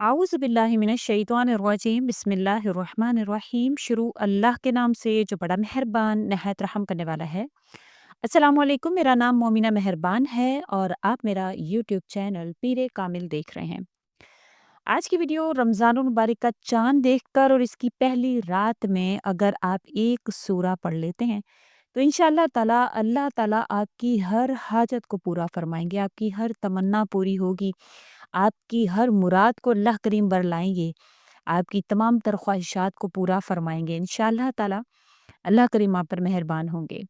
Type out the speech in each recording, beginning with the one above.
आऊज़ बिल्लाहि मिनश शैतानिर रजीम बिस्मिल्लाहिर रहमानिर रहीम। शुरू अल्लाह के नाम से जो बड़ा मेहरबान नहायत रहम करने वाला है। अस्सलाम वालेकुम, मेरा नाम मोमिना मेहरबान है और आप मेरा यूट्यूब चैनल पीरे कामिल देख रहे हैं। आज की वीडियो रमज़ानुल मुबारक का चाँद देखकर और इसकी पहली रात में अगर आप एक सूरा पढ़ लेते हैं तो इंशाअल्लाह ताला अल्लाह ताला आपकी हर हाजत को पूरा फरमाएँगे, आपकी हर तमन्ना पूरी होगी, आपकी हर मुराद को अल्लाह करीम बरलाएँगे, आपकी तमाम तर ख्वाहिशात को पूरा फरमाएँगे इंशाअल्लाह ताला। अल्लाह करीम आप पर मेहरबान होंगे।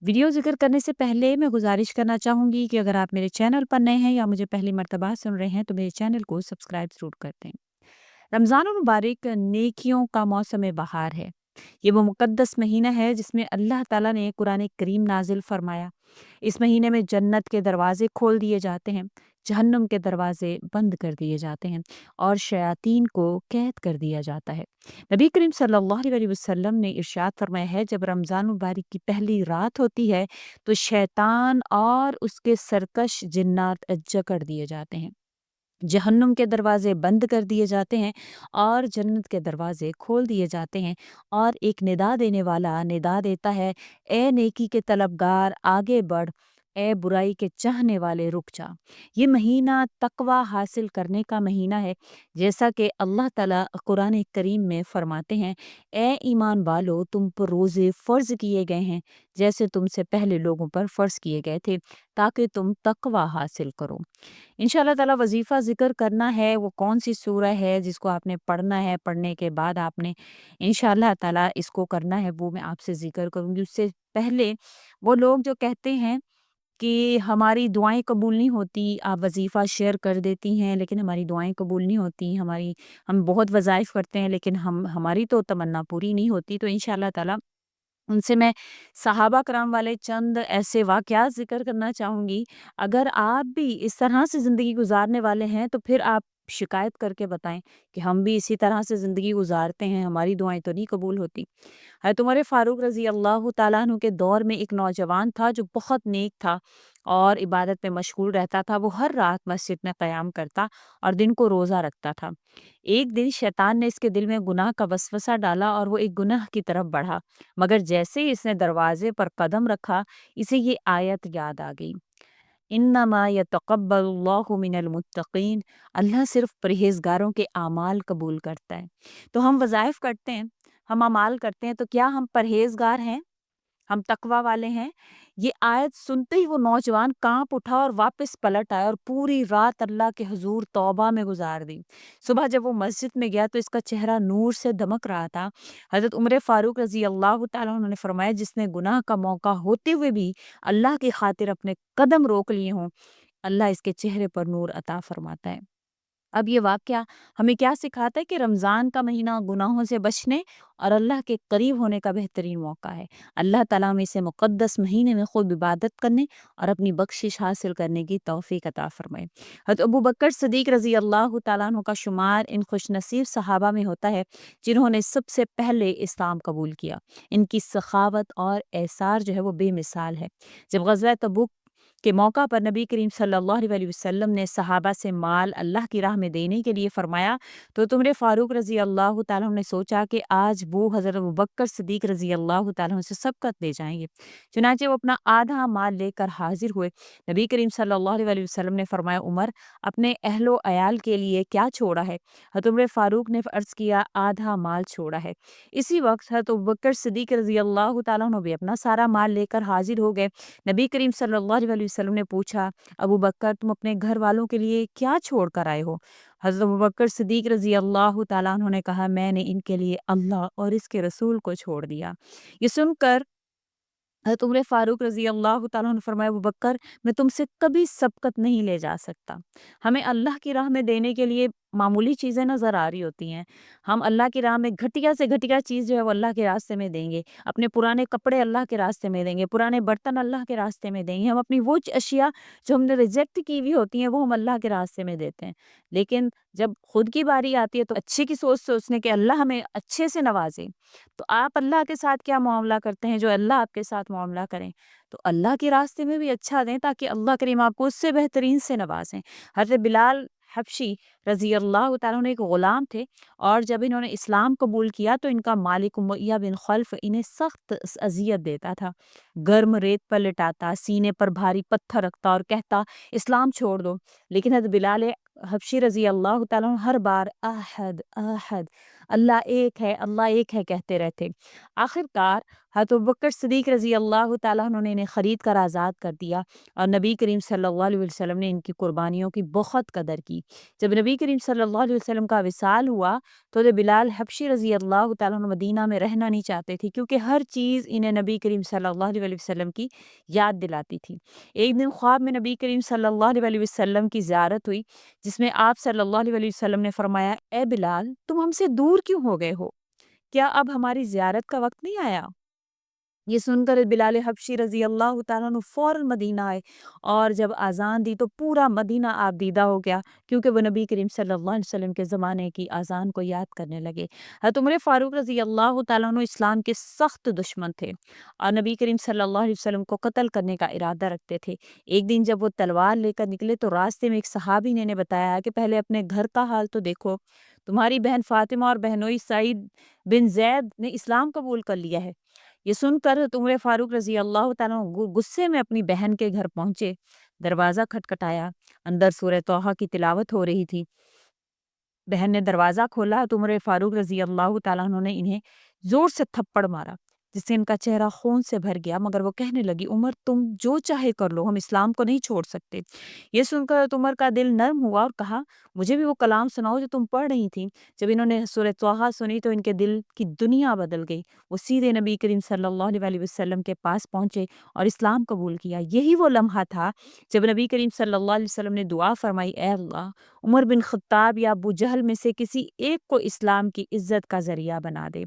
वीडियो ज़िक्र करने से पहले मैं गुज़ारिश करना चाहूँगी कि अगर आप मेरे चैनल पर नए हैं या मुझे पहली मर्तबा सुन रहे हैं तो मेरे चैनल को सब्सक्राइब ज़रूर कर दें। रमज़ानुल मुबारक नेकियों का मौसम बहार है। ये वो मुक़द्दस महीना है जिसमें अल्लाह ताला ने कुरान करीम नाज़िल फ़रमाया। इस महीने में जन्नत के दरवाज़े खोल दिए जाते हैं, जहन्नुम के दरवाज़े बंद कर दिए जाते हैं और शयातीन को कैद कर दिया जाता है। नबी करीम सल्लल्लाहु अलैहि वसल्लम ने इरशाद फ़रमाया है, जब रमज़ान मुबारक की पहली रात होती है तो शैतान और उसके सरकश जिन्नात जकड़ दिए जाते हैं। जहन्नुम के दरवाज़े बंद कर दिए जाते हैं और जन्नत के दरवाज़े खोल दिए जाते हैं और एक निदा देने वाला निदा देता है, ए नेकी के तलबगार आगे बढ़, ए बुराई के चाहने वाले रुक जा। ये महीना तकवा हासिल करने का महीना है, जैसा कि अल्लाह ताला कुरान करीम में फरमाते हैं, ए ईमान वालो तुम पर रोज़े फ़र्ज़ किए गए हैं जैसे तुमसे पहले लोगों पर फ़र्ज़ किए गए थे, ताकि तुम तकवा हासिल करो। इंशाल्लाह ताला वज़ीफ़ा ज़िक्र करना है, वो कौन-सी सूरा है जिसको आपने पढ़ना है, पढ़ने के बाद आपने इंशाल्लाह ताला इसको करना है, वो मैं आपसे ज़िक्र करूँगी। उससे पहले वो लोग जो कहते हैं कि हमारी दुआएँ कबूल नहीं होती, आप वज़ीफ़ा शेयर कर देती हैं, लेकिन हमारी दुआएँ कबूल नहीं होती, हमारी हम बहुत वज़ाइफ़ करते हैं, लेकिन हमारी तो तमन्ना पूरी नहीं होती। तो इंशाल्लाह ताला उनसे मैं सहाबा कराम वाले चंद ऐसे वाक़यात ज़िक्र करना चाहूँगी। अगर आप भी इस तरह से ज़िंदगी गुज़ारने वाले हैं तो फिर आप शिकायत करके बताएँ कि हम भी इसी तरह से ज़िंदगी गुज़ारते हैं, हमारी दुआएँ तो नहीं कबूल होती। हज़रत उमर फ़ारूक रज़ी अल्लाह तआला अन्हु के दौर में एक नौजवान था जो बहुत नेक था और इबादत में मशगूल रहता था। वो हर रात मस्जिद में क़याम करता और दिन को रोज़ा रखता था। एक दिन शैतान ने इसके दिल में गुनाह का वसवसा डाला और वो एक गुनाह की तरफ बढ़ा। मगर जैसे ही इसने दरवाज़े पर कदम रखा, इसे ये आयत याद आ गई। इन्नमा यतक़ब्बलुल्लाहु मिनल मुत्तक़ीन। अल्लाह सिर्फ़ परहेज़गारों के आमाल कबूल करता है। तो हम वज़ाइफ़ करते हैं, हम अमाल करते हैं, तो क्या हम परहेज़गार हैं? हम तकवा वाले हैं? ये आयत सुनते ही वो नौजवान काँप उठा और वापस पलट आया और पूरी रात अल्लाह के हुज़ूर तौबा में गुज़ार दी। सुबह जब वो मस्जिद में गया तो इसका चेहरा नूर से दमक रहा था। हज़रत उमर फ़ारूक रज़ी अल्लाह तआला अन्हु ने फरमाया, जिसने गुनाह का मौका होते हुए भी अल्लाह की खातिर अपने कदम रोक लिए हों, अल्लाह इसके चेहरे पर नूर अता फरमाता है। अब ये वाक़या हमें क्या सिखाता है कि रमज़ान का महीना गुनाहों से बचने और अल्लाह के करीब होने का बेहतरीन मौका है। अल्लाह ताला हमें इसे मुक़द्दस महीने में ख़ुद इबादत करने और अपनी बख़्शिश हासिल करने की तौफ़ीक अता फ़रमाए। हज़रत अबू बकर सिद्दीक़ रज़ी अल्लाह तआला अन्हु का शुमार इन खुशनसीब सहाबा में होता है जिन्होंने सबसे पहले इस्लाम कबूल किया। इनकी सखावत और एसार जो है वो बेमिसाल है। जब ग़ज़वा तबूक के मौका पर नबी करीम सल्लल्लाहु अलैहि वसल्लम ने सहाबा से माल अल्लाह की राह में देने के लिए फरमाया तो तुमरे फ़ारूक रज़ी अल्लाह तआला अन्हु ने सोचा कि आज वो हज़रत अबू बकर सिद्दीक़ रज़ी अल्लाह तआला अन्हु से सबकत ले जाएँगे। चुनांचे वो अपना आधा माल लेकर हाज़िर हुए। नबी करीम सल्लल्लाहु अलैहि वसल्लम ने फरमाया, उमर अपने अहलो अयाल के लिए क्या छोड़ा है? हज़रत उमर फ़ारूक ने अर्ज़ किया, आधा माल छोड़ा है। इसी वक़्त हज़रत अबू बकर सिद्दीक़ रज़ी अल्लाह तआला अन्हु भी अपना सारा माल लेकर हाज़िर हो गए। नबी करीम सल्लल्लाहु अलैहि वसल्लम ने पूछा, अबू बकर तुम अपने घर वालों के लिए क्या छोड़ कर आए हो? हज़रत अबू बकर सिद्दीक़ रज़ी अल्लाह तआला अन्हु ने कहा, मैंने इनके लिए अल्लाह और इसके रसूल को छोड़ दिया। ये सुनकर हज़रत उमर फ़ारूक रज़ी अल्लाह तआला अन्हु ने फरमाया, अबू बकर मैं तुमसे कभी सबकत नहीं ले जा सकता। हमें अल्लाह की राह में देने के लिए मामूली चीज़ें नज़र आ रही होती हैं। हम अल्लाह की राह में घटिया से घटिया चीज़ जो है वो अल्लाह के रास्ते में देंगे। अपने पुराने कपड़े अल्लाह के रास्ते में देंगे, पुराने बर्तन अल्लाह के रास्ते में देंगे। हम अपनी वो अशिया जो हमने रिजेक्ट की हुई होती हैं वो हम अल्लाह के रास्ते में देते हैं। लेकिन जब खुद की बारी आती है तो अच्छे की सोच सोचने के अल्लाह हमें अच्छे से नवाज़े। तो आप अल्लाह के साथ क्या मामला करते हैं जो अल्लाह आपके साथ मामला करें? तो अल्लाह के रास्ते में भी अच्छा दें ताकि अल्लाह करीम आपको उससे बेहतरीन से नवाज़ें। हज़रत बिलाल حبشی رضی اللہ تعالیٰ عنہ ایک غلام تھے، اور جب انہوں نے اسلام قبول کیا تو ان کا مالک امیہ بن خلف انہیں سخت اذیت دیتا تھا، گرم ریت پر لٹاتا، سینے پر بھاری پتھر رکھتا اور کہتا اسلام چھوڑ دو، لیکن حضرت بلال حبشی رضی اللہ تعالیٰ عنہ ہر بار احد احد، اللہ ایک ہے کہتے رہتے۔ آخر کار حضرت ابوبکر صدیق رضی اللہ تعالیٰ عنہ نے انہیں خرید کر آزاد کر دیا، اور نبی کریم صلی اللہ علیہ وسلم نے ان کی قربانیوں کی بہت قدر کی۔ جب نبی کریم صلی اللہ علیہ وسلم کا وصال ہوا تو حضرت بلال حبشی رضی اللہ تعالیٰ عنہ مدینہ میں رہنا نہیں چاہتے تھے، کیونکہ ہر چیز انہیں نبی کریم صلی اللہ علیہ وسلم کی یاد دلاتی تھی۔ ایک دن خواب میں نبی کریم صلی اللہ علیہ وسلم کی زیارت ہوئی، جس میں آپ صلی اللہ علیہ وسلم نے فرمایا، اے بلال تم ہم سے دور کیوں ہو گئے ہو؟ کیا اب ہماری زیارت کا وقت نہیں آیا؟ یہ سن کر بلال حبشی رضی اللہ تعالیٰ عنہ فوراً مدینہ آئے، اور جب اذان دی تو پورا مدینہ آپ دیدہ ہو گیا، کیونکہ وہ نبی کریم صلی اللہ علیہ وسلم کے زمانے کی اذان کو یاد کرنے لگے۔ حضرت عمر فاروق رضی اللہ تعالیٰ عنہ اسلام کے سخت دشمن تھے، اور نبی کریم صلی اللہ علیہ وسلم کو قتل کرنے کا ارادہ رکھتے تھے۔ ایک دن جب وہ تلوار لے کر نکلے تو راستے میں ایک صحابی نے انہیں بتایا کہ پہلے اپنے گھر کا حال تو دیکھو، تمہاری بہن فاطمہ اور بہنوئی سعید بن زید نے اسلام قبول کر لیا ہے۔ یہ سن کر عمر فاروق رضی اللہ تعالیٰ عنہ غصے میں اپنی بہن کے گھر پہنچے، دروازہ کھٹکھٹایا، اندر سورہ طٰہٰ کی تلاوت ہو رہی تھی۔ بہن نے دروازہ کھولا تو عمر فاروق رضی اللہ تعالیٰ عنہ نے انہیں زور سے تھپڑ مارا، جس سے ان کا چہرہ خون سے بھر گیا، مگر وہ کہنے لگی، عمر تم جو چاہے کر لو، ہم اسلام کو نہیں چھوڑ سکتے۔ یہ سن کر عمر کا دل نرم ہوا اور کہا، مجھے بھی وہ کلام سناؤ جو تم پڑھ رہی تھیں۔ جب انہوں نے سورہ طٰہٰ سنی تو ان کے دل کی دنیا بدل گئی، وہ سیدھے نبی کریم صلی اللہ علیہ وسلم کے پاس پہنچے اور اسلام قبول کیا۔ یہی وہ لمحہ تھا جب نبی کریم صلی اللہ علیہ وسلم نے دعا فرمائی، اے اللہ، عمر بن خطاب یا ابو جہل میں سے کسی ایک کو اسلام کی عزت کا ذریعہ بنا دے۔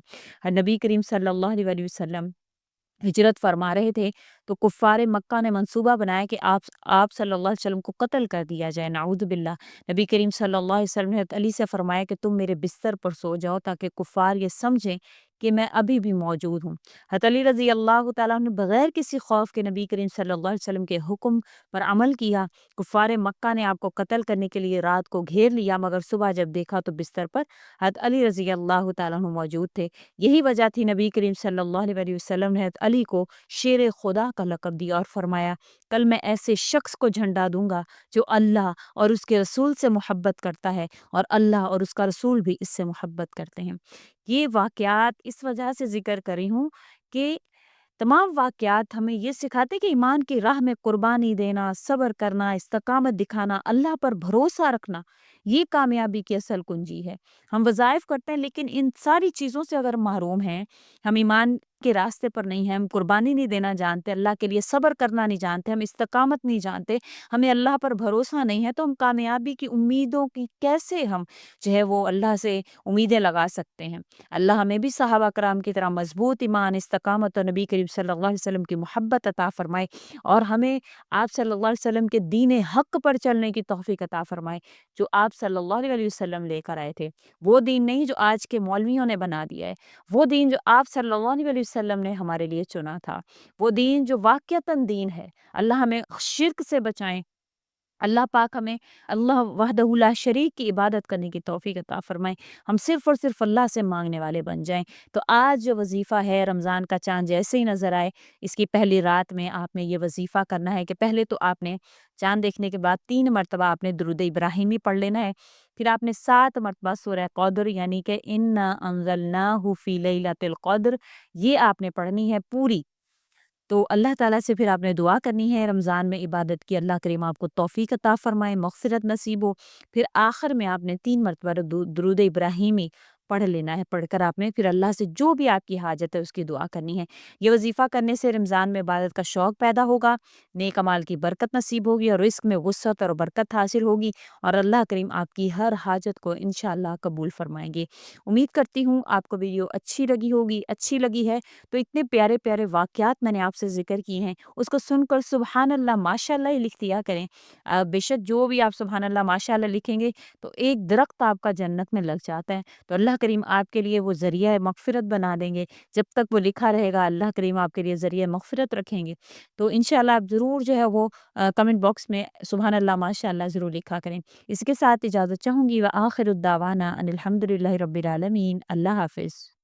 نبی کریم صلی اللہ علیہ وسلم ہجرت فرما رہے تھے تو کفار مکہ نے منصوبہ بنایا کہ آپ صلی اللہ علیہ وسلم کو قتل کر دیا جائے، نعوذ باللہ۔ نبی کریم صلی اللہ علیہ وسلم نے حضرت علی سے فرمایا کہ تم میرے بستر پر سو جاؤ تاکہ کفار یہ سمجھیں کہ میں ابھی بھی موجود ہوں۔ حضرت علی رضی اللہ تعالیٰ عنہ نے بغیر کسی خوف کے نبی کریم صلی اللہ علیہ وسلم کے حکم پر عمل کیا۔ کفار مکہ نے آپ کو قتل کرنے کے لیے رات کو گھیر لیا، مگر صبح جب دیکھا تو بستر پر حضرت علی رضی اللہ تعالیٰ عنہ موجود تھے۔ یہی وجہ تھی نبی کریم صلی اللہ علیہ وسلم نے حضرت علی کو شیر خدا کا لقب دیا اور فرمایا، کل میں ایسے شخص کو جھنڈا دوں گا جو اللہ اور اس کے رسول سے محبت کرتا ہے، اور اللہ اور اس کا رسول بھی اس سے محبت کرتے ہیں۔ یہ واقعات اس وجہ سے ذکر کری ہوں کہ تمام واقعات ہمیں یہ سکھاتے کہ ایمان کی راہ میں قربانی دینا، صبر کرنا، استقامت دکھانا، اللہ پر بھروسہ رکھنا، یہ کامیابی کی اصل کنجی ہے۔ ہم وظائف کرتے ہیں لیکن ان ساری چیزوں سے اگر محروم ہیں، ہم ایمان کے راستے پر نہیں ہیں، ہم قربانی نہیں دینا جانتے، اللہ کے لیے صبر کرنا نہیں جانتے، ہم استقامت نہیں جانتے، ہمیں اللہ پر بھروسہ نہیں ہے، تو ہم کامیابی کی امیدوں کی کیسے ہم جو ہے وہ اللہ سے امیدیں لگا سکتے ہیں۔ اللہ ہمیں بھی صحابہ کرام کی طرح مضبوط ایمان، استقامت اور نبی کریم صلی اللہ علیہ وسلم کی محبت عطا فرمائے، اور ہمیں آپ صلی اللہ علیہ وسلم کے دین حق پر چلنے کی توفیق عطا فرمائے جو آپ صلی اللہ علیہ وسلم لے کر آئے تھے۔ وہ دین نہیں جو آج کے مولویوں نے بنا دیا ہے، وہ دین جو آپ صلی اللہ علیہ وسلم نے ہمارے لیے چنا تھا، وہ دین جو واقعتاً دین ہے۔ اللہ ہمیں شرک سے بچائیں، اللہ پاک ہمیں اللہ وحدہ لا شریک کی عبادت کرنے کی توفیق عطا فرمائے، ہم صرف اور صرف اللہ سے مانگنے والے بن جائیں۔ تو آج جو وظیفہ ہے، رمضان کا چاند جیسے ہی نظر آئے، اس کی پہلی رات میں آپ نے یہ وظیفہ کرنا ہے کہ پہلے تو آپ نے چاند دیکھنے کے بعد 3 مرتبہ آپ نے درود ابراہیمی پڑھ لینا ہے، پھر آپ نے 7 مرتبہ سورہ قدر یعنی کہ انا انزلناہ فی لیلۃ القدر یہ آپ نے پڑھنی ہے پوری۔ تو اللہ تعالیٰ سے پھر آپ نے دعا کرنی ہے رمضان میں عبادت کی، اللہ کریم آپ کو توفیق عطا فرمائے، مغفرت نصیب ہو۔ پھر آخر میں آپ نے 3 مرتبہ درود ابراہیمی پڑھ لینا ہے، پڑھ کر آپ نے پھر اللہ سے جو بھی آپ کی حاجت ہے اس کی دعا کرنی ہے۔ یہ وظیفہ کرنے سے رمضان میں عبادت کا شوق پیدا ہوگا، نیک اعمال کی برکت نصیب ہوگی، اور رزق میں وسعت اور برکت حاصل ہوگی، اور اللہ کریم آپ کی ہر حاجت کو انشاءاللہ قبول فرمائیں گے۔ امید کرتی ہوں آپ کو ویڈیو اچھی لگی ہے، تو اتنے پیارے پیارے واقعات میں نے آپ سے ذکر کیے ہیں، اس کو سن کر سبحان اللہ ماشاء اللہ ہی لکھ دیا کریں۔ بے شک جو بھی آپ سبحان اللہ ماشاء اللہ لکھیں گے تو ایک درخت آپ کا جنت میں لگ جاتا ہے۔ تو اللہ اللہ کریم آپ کے لیے وہ ذریعہ مغفرت بنا دیں گے۔ جب تک وہ لکھا رہے گا اللہ کریم آپ کے لیے ذریعہ مغفرت رکھیں گے۔ تو انشاءاللہ آپ ضرور جو ہے وہ کمنٹ باکس میں سبحان اللہ ماشاء اللہ ضرور لکھا کریں۔ اس کے ساتھ اجازت چاہوں گی، وآخر الدعوانا ان الحمد للہ رب العالمین۔ اللہ حافظ۔